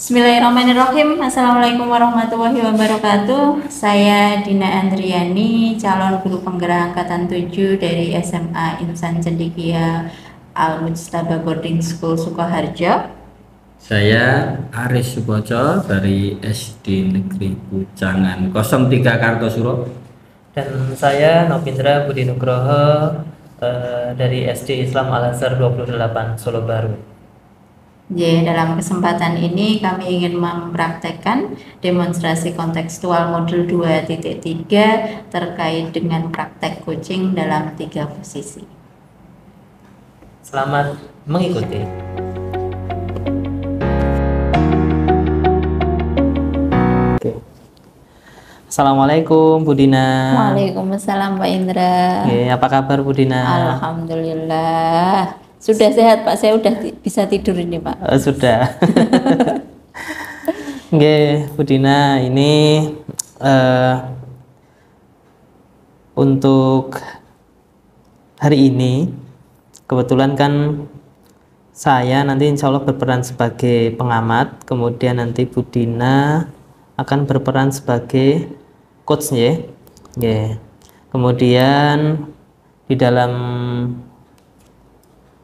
Bismillahirrahmanirrahim. Assalamualaikum warahmatullahi wabarakatuh. Saya Dina Andriani, calon guru penggerak angkatan 7 dari SMA Insan Cendekia Al Mujtaba Boarding School Sukoharjo. Saya Aris Suboco dari SD Negeri Bujangan 03 Kartosuro. Dan saya Novindra Budi Nugroho dari SD Islam Al Azhar 28 Solo Baru. Dalam kesempatan ini kami ingin mempraktekkan demonstrasi kontekstual modul 2.3 terkait dengan praktek coaching dalam 3 posisi. Selamat mengikuti. Assalamualaikum Bu Dina. Waalaikumsalam Pak Indra. Apa kabar Bu Dina? Alhamdulillah. Sudah sehat Pak, saya udah bisa tidur ini Pak. Sudah. Bu Dina, ini untuk hari ini kebetulan kan saya nanti insya Allah berperan sebagai pengamat, kemudian nanti Bu Dina akan berperan sebagai coach ya. Kemudian di dalam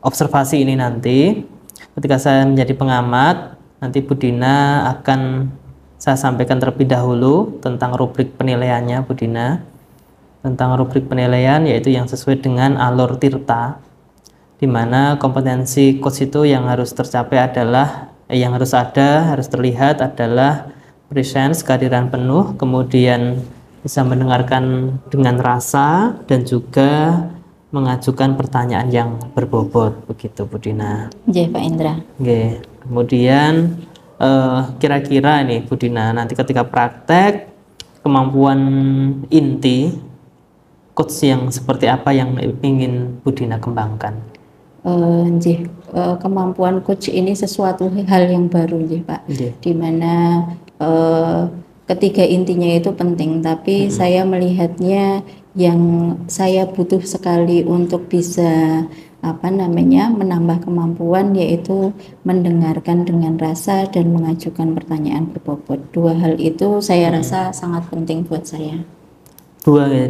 observasi ini nanti ketika saya menjadi pengamat, nanti Bu Dina akan saya sampaikan terlebih dahulu tentang rubrik penilaiannya Bu Dina. Tentang rubrik penilaian yaitu yang sesuai dengan alur Tirta, di mana kompetensi coach itu yang harus tercapai adalah yang harus ada, harus terlihat adalah presence, kehadiran penuh, kemudian bisa mendengarkan dengan rasa dan juga mengajukan pertanyaan yang berbobot, begitu Bu Dina. Iya Pak Indra. Kemudian kira-kira ini Bu Dina nanti ketika praktek kemampuan inti coach yang seperti apa yang ingin Bu Dina kembangkan? Kemampuan coach ini sesuatu hal yang baru Pak. Dimana ketiga intinya itu penting, tapi saya melihatnya yang saya butuh sekali untuk bisa menambah kemampuan yaitu mendengarkan dengan rasa dan mengajukan pertanyaan berbobot. Dua hal itu saya rasa sangat penting buat saya. Dua ya.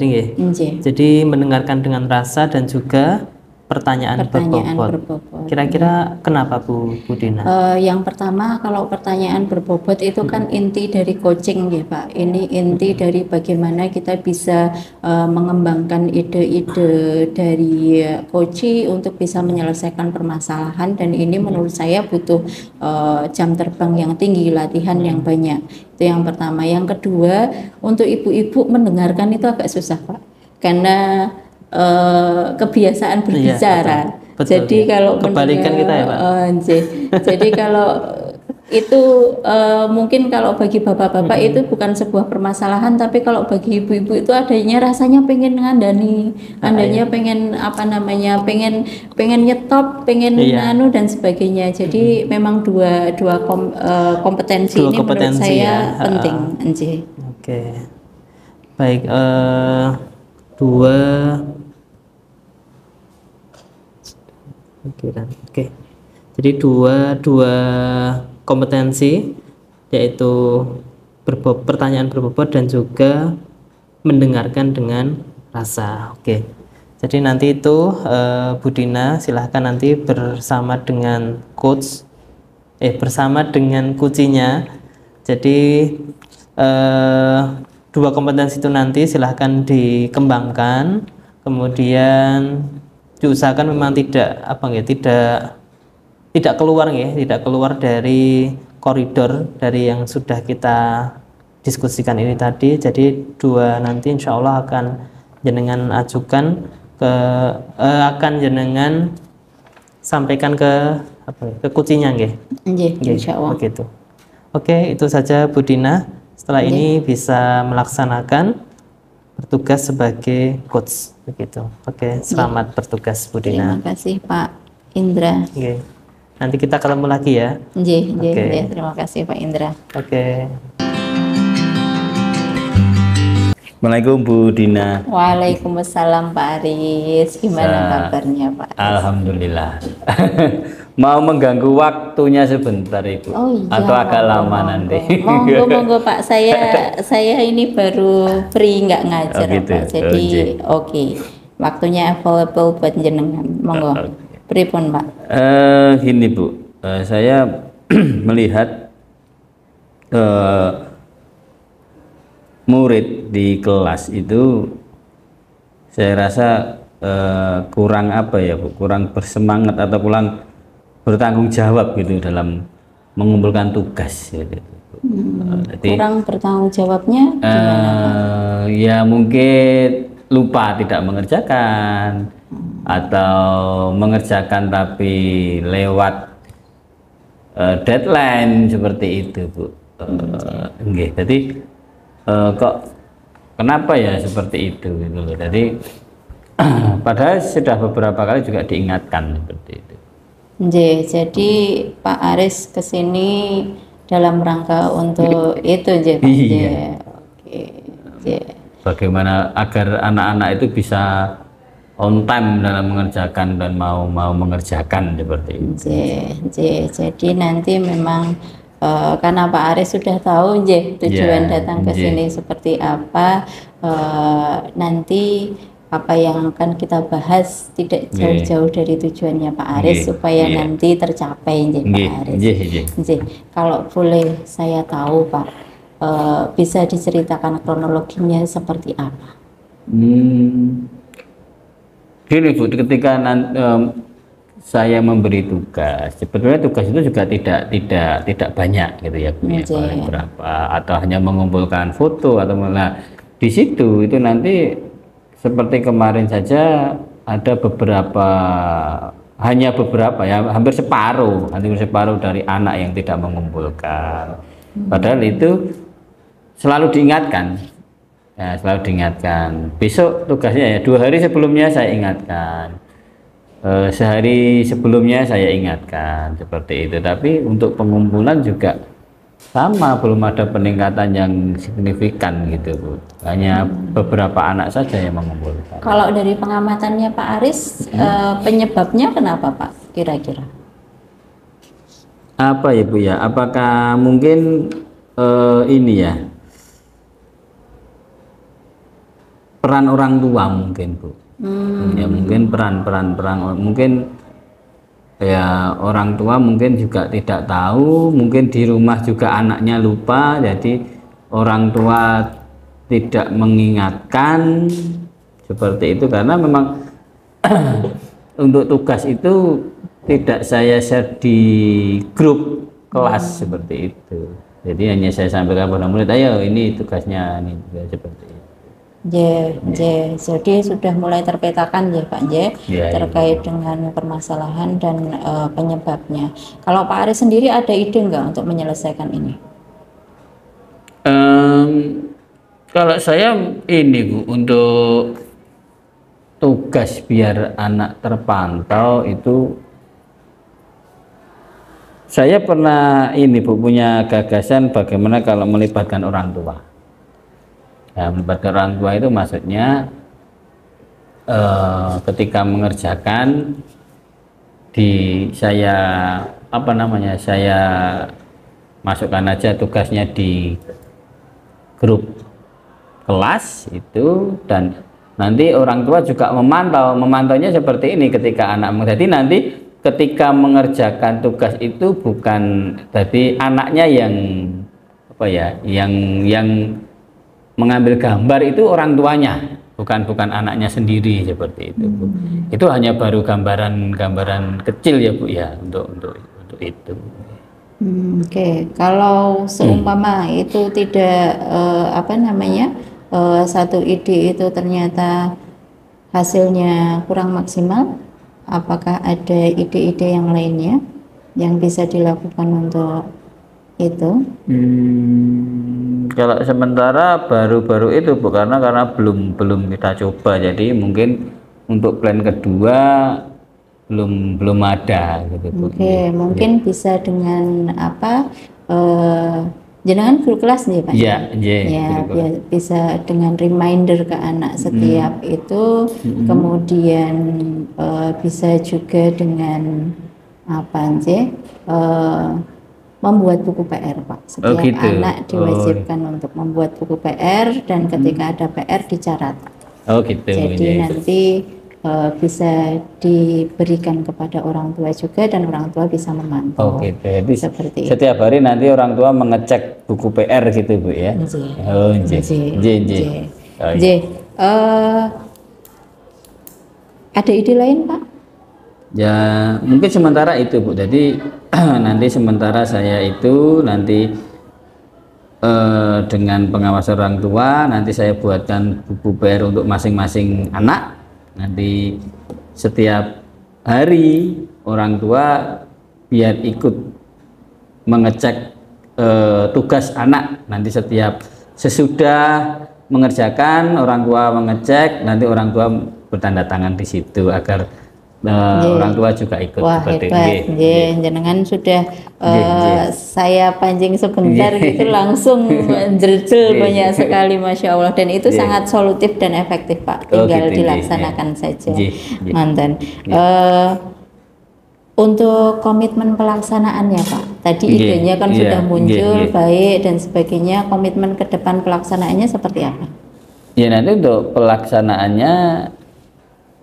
Jadi mendengarkan dengan rasa dan juga pertanyaan berbobot. Kira-kira kenapa Bu Dina? Yang pertama, kalau pertanyaan berbobot itu kan inti dari coaching ya Pak. Ini inti dari bagaimana kita bisa mengembangkan ide-ide dari coaching untuk bisa menyelesaikan permasalahan, dan ini menurut saya butuh jam terbang yang tinggi, latihan yang banyak. Itu yang pertama. Yang kedua, untuk ibu-ibu mendengarkan itu agak susah Pak, karena kebiasaan berbicara. Betul, jadi kalau kebalikan kita ya Pak. Jadi kalau itu mungkin kalau bagi bapak-bapak itu bukan sebuah permasalahan, tapi kalau bagi ibu-ibu itu adanya rasanya pengen ngandani, pengen pengen nyetop, pengen dan sebagainya. Jadi memang dua kompetensi ini menurut saya penting. Baik, jadi dua kompetensi yaitu pertanyaan berbobot dan juga mendengarkan dengan rasa. Jadi nanti itu Bu Dina silahkan nanti bersama dengan coach bersama dengan kuncinya. Jadi dua kompetensi itu nanti silahkan dikembangkan, kemudian diusahakan memang tidak keluar dari koridor dari yang sudah kita diskusikan ini tadi. Jadi dua nanti insya Allah akan jenengan ajukan akan jenengan sampaikan ke kuncinya insya Allah. Begitu. Itu saja Bu Dina. Setelah ini bisa melaksanakan bertugas sebagai coach begitu. Selamat bertugas Bu Dina. Terima kasih Pak Indra. Nanti kita ketemu lagi ya. Terima kasih Pak Indra. Assalamualaikum Bu Dina. Waalaikumsalam Pak Aris. Gimana kabarnya Pak Aris? Alhamdulillah. Mau mengganggu waktunya sebentar Ibu? Oh iya, Atau agak lama nanti? Monggo Pak, saya ini baru free nggak ngajar Oh, gitu. Pak. Jadi oke. Waktunya available buat jenengan. Monggo. Pripun Pak? Gini Bu, saya melihat murid di kelas itu saya rasa kurang apa ya Bu, kurang bersemangat atau kurang bertanggung jawab gitu dalam mengumpulkan tugas gitu. Jadi, Kurang bertanggung jawabnya gimana Pak? ya mungkin lupa tidak mengerjakan atau mengerjakan tapi lewat deadline seperti itu Bu. Nggih, jadi kok kenapa ya seperti itu gitu loh. Jadi padahal sudah beberapa kali juga diingatkan seperti itu. Jadi Pak Aris kesini dalam rangka untuk itu Pak. Iya. Oke. J. Bagaimana agar anak-anak itu bisa on time dalam mengerjakan dan mau mengerjakan seperti itu. Jadi nanti memang karena Pak Aris sudah tahu tujuan datang ke sini seperti apa, nanti apa yang akan kita bahas tidak jauh-jauh dari tujuannya Pak Aris supaya nanti tercapai Pak Aris. Kalau boleh saya tahu Pak, bisa diceritakan kronologinya seperti apa? Gini Bu, ketika saya memberi tugas, sebetulnya tugas itu juga tidak banyak gitu ya Bu, ya, paling berapa atau hanya mengumpulkan foto atau di situ itu nanti seperti kemarin saja ada hanya beberapa ya, hampir separuh dari anak yang tidak mengumpulkan. Padahal itu selalu diingatkan. Ya, selalu diingatkan. Besok tugasnya ya 2 hari sebelumnya saya ingatkan. Sehari sebelumnya saya ingatkan seperti itu. Tapi untuk pengumpulan juga sama, belum ada peningkatan yang signifikan gitu Bu. Hanya beberapa anak saja yang mengumpulkan. Kalau dari pengamatannya Pak Aris, penyebabnya kenapa Pak kira-kira? Apa ya Bu ya? Apakah mungkin ini ya, peran orang tua mungkin Bu. Ya mungkin peran mungkin ya orang tua mungkin juga tidak tahu, mungkin di rumah juga anaknya lupa, jadi orang tua tidak mengingatkan seperti itu karena memang untuk tugas itu tidak saya share di grup kelas seperti itu. Jadi hanya saya sampaikan kepada murid, ayo ini tugasnya ini seperti itu. Jadi sudah mulai terpetakan Pak terkait dengan permasalahan dan penyebabnya. Kalau Pak Aris sendiri ada ide nggak untuk menyelesaikan ini? Kalau saya ini Bu, untuk tugas biar anak terpantau itu saya pernah ini Bu, punya gagasan bagaimana kalau melibatkan orang tua. Ya, melibatkan orang tua itu maksudnya ketika mengerjakan saya saya masukkan aja tugasnya di grup kelas itu, dan nanti orang tua juga memantaunya seperti ini ketika anak jadi nanti ketika mengerjakan tugas itu bukan jadi anaknya yang apa ya yang mengambil gambar itu orang tuanya, bukan anaknya sendiri seperti itu Bu. Itu hanya baru gambaran kecil ya Bu ya untuk itu. Oke. Kalau seumpama itu tidak satu ide itu ternyata hasilnya kurang maksimal, apakah ada ide-ide yang lainnya yang bisa dilakukan untuk itu? Kalau sementara baru itu Bu, karena belum kita coba, jadi mungkin untuk plan kedua belum ada gitu Bu. Oke, mungkin bisa dengan Jenengan guru kelas nih Pak? Iya, iya, Ya, guru kelas. bisa dengan reminder ke anak setiap itu, kemudian bisa juga dengan apa sih? Membuat buku PR Pak. Oh, Setiap gitu. anak diwajibkan untuk membuat buku PR dan ketika ada PR dicatat. Oh gitu. Jadi iya. nanti bisa diberikan kepada orang tua juga dan orang tua bisa Oh memantau. gitu. Jadi Seperti itu. setiap hari nanti orang tua mengecek buku PR gitu Bu ya. Nggih. Oh nggih. Nggih, nggih. Oh, iya. Nggih. Ada ide lain Pak? Ya mungkin sementara itu Bu. Jadi nanti sementara saya itu nanti dengan pengawasan orang tua nanti saya buatkan buku PR untuk masing-masing anak. Nanti setiap hari orang tua biar ikut mengecek tugas anak. Nanti setiap sesudah mengerjakan orang tua mengecek, nanti orang tua bertanda tangan di situ agar orang tua juga ikut. Wah seperti hebat, nggih. nggih. Jenengan sudah Nggih. saya pancing sebentar Nggih. gitu langsung jerdel Nggih. banyak sekali, masya Allah, dan itu Nggih. sangat solutif dan efektif Pak. Oh, Tinggal gitu, nggih. Nggih. dilaksanakan saja, Nggih, nggih. mantan. Untuk komitmen pelaksanaannya Pak, tadi Nggih, idenya kan iya, sudah muncul, nggih, nggih. baik dan sebagainya. Komitmen ke depan pelaksanaannya seperti apa? Ya nanti untuk pelaksanaannya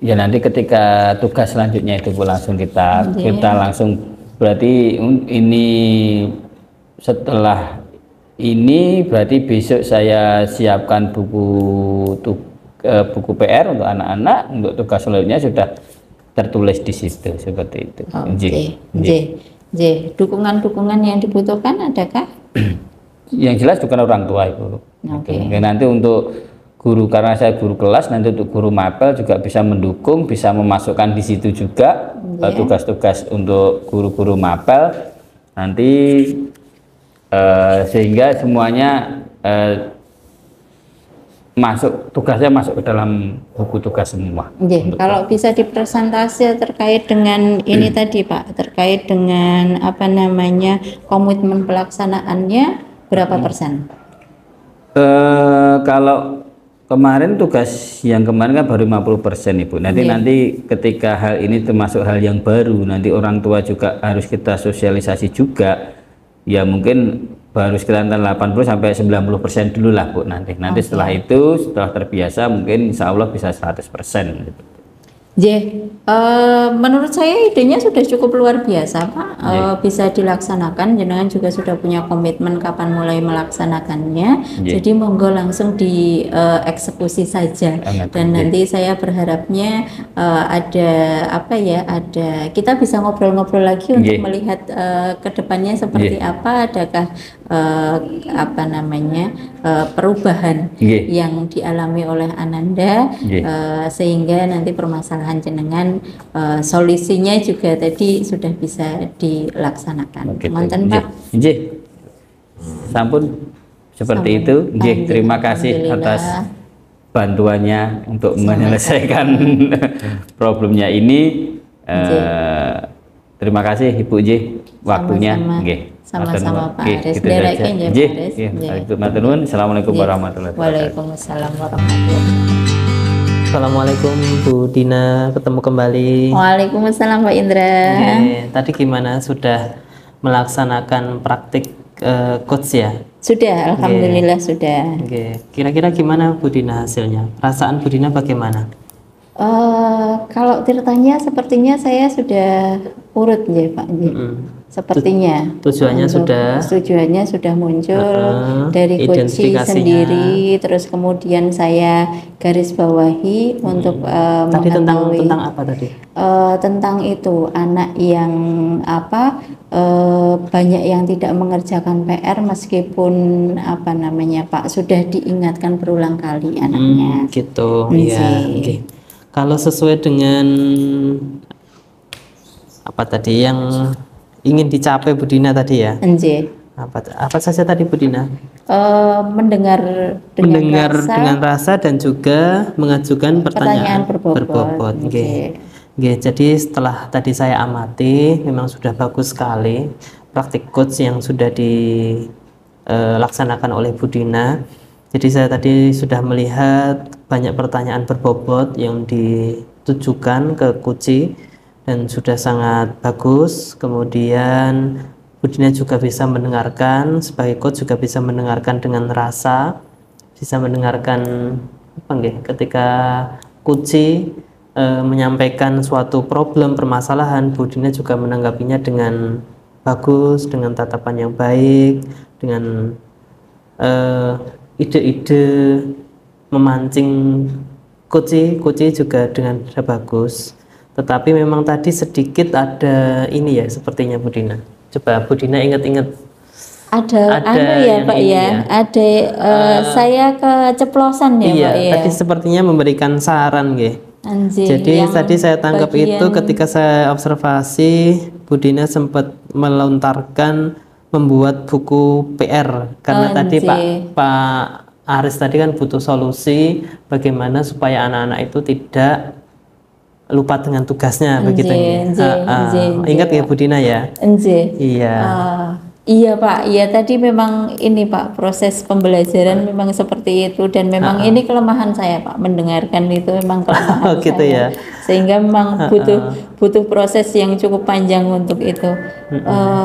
ya nanti ketika tugas selanjutnya itu Bu, langsung kita langsung berarti ini setelah ini berarti besok saya siapkan buku PR untuk anak-anak, untuk tugas selanjutnya sudah tertulis di situ seperti itu. Oke, dukungan-dukungan yang dibutuhkan adakah? Yang jelas bukan orang tua Ibu. Oke. Gitu. Nanti untuk guru, karena saya guru kelas, nanti untuk guru mapel juga bisa mendukung, bisa memasukkan di situ juga tugas-tugas untuk guru-guru mapel nanti sehingga semuanya tugasnya masuk ke dalam buku tugas semua. Nggih, kalau bisa dipresentasi terkait dengan ini tadi Pak, terkait dengan apa namanya komitmen pelaksanaannya berapa persen? Kalau kemarin tugas yang kemarin kan baru 50% Ibu. Nanti ketika hal ini termasuk hal yang baru, nanti orang tua juga harus kita sosialisasi juga. Ya mungkin baru sekitar 80 sampai 90% dulu lah Bu nanti. Setelah itu setelah terbiasa mungkin insya Allah bisa 100% gitu. Menurut saya idenya sudah cukup luar biasa Pak. Bisa dilaksanakan, jenengan juga sudah punya komitmen kapan mulai melaksanakannya. Jadi monggo langsung dieksekusi saja. Dan nanti saya berharapnya ada kita bisa ngobrol-ngobrol lagi untuk melihat kedepannya seperti apa, adakah perubahan yang dialami oleh Ananda sehingga nanti permasalahan jenengan solusinya juga tadi sudah bisa dilaksanakan. Manten Pak. Sampun seperti itu. Terima kasih atas bantuannya untuk menyelesaikan problemnya ini. Terima kasih Ibu waktunya. Sama-sama Pak Aris. Assalamualaikum warahmatullahi wabarakatuh. Waalaikumsalam warahmatullahi wabarakatuh. Assalamualaikum Bu Dina, ketemu kembali. Waalaikumsalam Pak Indra. Tadi gimana, sudah melaksanakan praktik coach ya? Sudah, alhamdulillah sudah. Kira-kira gimana Bu Dina hasilnya? Perasaan Bu Dina bagaimana? Kalau ditanya sepertinya saya sudah urut ya Pak. Sepertinya tujuannya sudah muncul dari coaching sendiri, terus kemudian saya garis bawahi untuk tadi tentang apa tadi? Tentang itu anak yang banyak yang tidak mengerjakan PR meskipun Pak sudah diingatkan berulang kali anaknya. Gitu ya. Kalau sesuai dengan apa tadi yang ingin dicapai Bu Dina tadi ya? Apa saja tadi Bu Dina? Mendengar dengan rasa dan juga mengajukan pertanyaan berbobot. Jadi setelah tadi saya amati memang sudah bagus sekali praktik coach yang sudah laksanakan oleh Bu Dina. Jadi saya tadi sudah melihat banyak pertanyaan berbobot yang ditujukan ke Kuci dan sudah sangat bagus. Kemudian Bu Dina juga bisa mendengarkan, sebagai coach juga bisa mendengarkan dengan rasa, bisa mendengarkan apa nggih, ketika Kuci menyampaikan suatu problem permasalahan, Bu Dina juga menanggapinya dengan bagus, dengan tatapan yang baik, dengan ide-ide memancing Kuci juga dengan bagus. Tetapi memang tadi sedikit ada ini ya sepertinya Bu Dina. Coba Bu Dina ingat-ingat. Ada anu ya yang Pak ini ya, ada saya keceplosan ya iya, Pak ya. tadi sepertinya memberikan saran nggih. Anjing, Jadi yang tadi saya tangkap itu bagian- ketika saya observasi Bu Dina sempat melontarkan membuat buku PR karena tadi Pak Aris tadi kan butuh solusi bagaimana supaya anak-anak itu tidak lupa dengan tugasnya begitu ya. Ingat ya Bu Dina ya? Iya. Iya Pak, iya tadi memang ini Pak, proses pembelajaran memang seperti itu dan memang ini kelemahan saya Pak, mendengarkan itu memang kelemahan gitu saya. ya. Sehingga memang butuh proses yang cukup panjang untuk itu.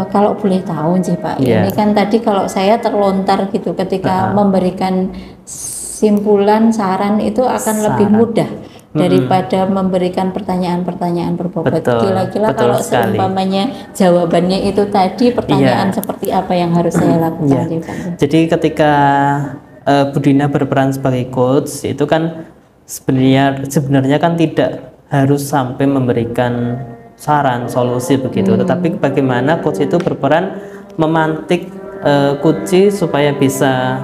Kalau boleh tahu sih Pak, ini kan tadi kalau saya terlontar gitu ketika memberikan simpulan saran itu akan lebih mudah daripada memberikan pertanyaan-pertanyaan berbobot. Kira-kira kalau seumpamanya jawabannya itu tadi, pertanyaan seperti apa yang harus saya lakukan? Jadi ketika Bu Dina berperan sebagai coach itu kan sebenarnya kan tidak harus sampai memberikan saran solusi begitu, tetapi bagaimana coach itu berperan memantik Kuci supaya bisa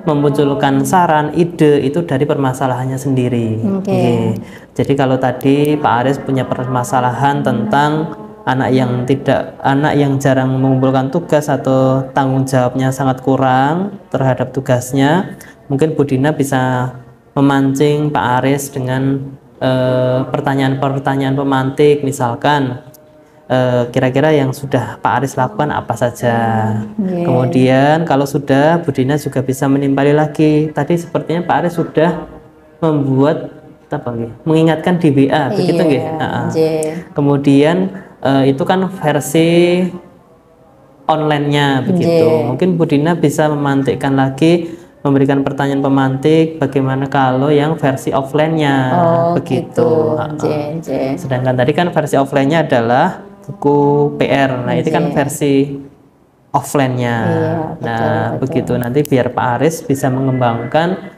memunculkan saran, ide itu dari permasalahannya sendiri. Jadi kalau tadi Pak Aris punya permasalahan tentang anak yang jarang mengumpulkan tugas atau tanggung jawabnya sangat kurang terhadap tugasnya, mungkin Bu Dina bisa memancing Pak Aris dengan pertanyaan-pertanyaan pemantik, misalkan kira-kira yang sudah Pak Aris lakukan apa saja. Kemudian kalau sudah, Bu Dina juga bisa menimpali lagi. Tadi sepertinya Pak Aris sudah membuat mengingatkan di WA, begitu nggih? Kemudian itu kan versi online-nya begitu. Mungkin Bu Dina bisa memantikkan lagi, memberikan pertanyaan pemantik bagaimana kalau yang versi offline-nya begitu. Sedangkan tadi kan versi offline-nya adalah buku PR. Nah, itu kan versi offline-nya. Begitu nanti biar Pak Aris bisa mengembangkan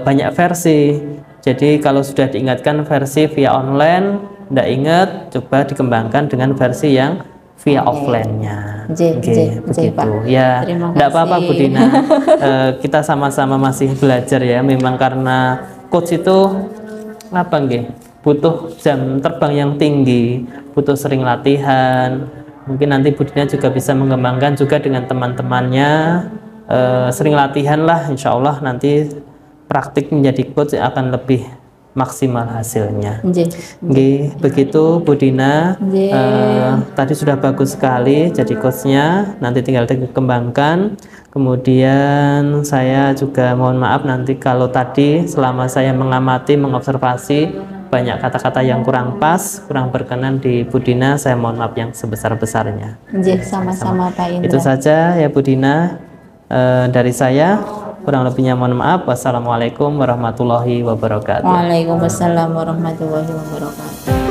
banyak versi. Jadi kalau sudah diingatkan versi via online, tidak ingat, coba dikembangkan dengan versi yang via offline-nya. Begitu. Ya, tidak apa-apa Bu Dina. Kita sama-sama masih belajar ya. Memang karena coach itu apa nggih? Butuh jam terbang yang tinggi, butuh sering latihan. Mungkin nanti Bu Dina juga bisa mengembangkan juga dengan teman-temannya. Sering latihan lah, insya Allah nanti praktik menjadi coach akan lebih maksimal hasilnya. Begitu Bu Dina. Tadi sudah bagus sekali jadi coachnya, nanti tinggal dikembangkan. Kemudian saya juga mohon maaf nanti kalau tadi selama saya mengamati, mengobservasi banyak kata-kata yang kurang pas, kurang berkenan di Bu Dina, saya mohon maaf yang sebesar-besarnya. Sama-sama Pak Indra. Itu saja ya Bu Dina dari saya. Kurang lebihnya mohon maaf. Wassalamualaikum warahmatullahi wabarakatuh. Waalaikumsalam warahmatullahi wabarakatuh.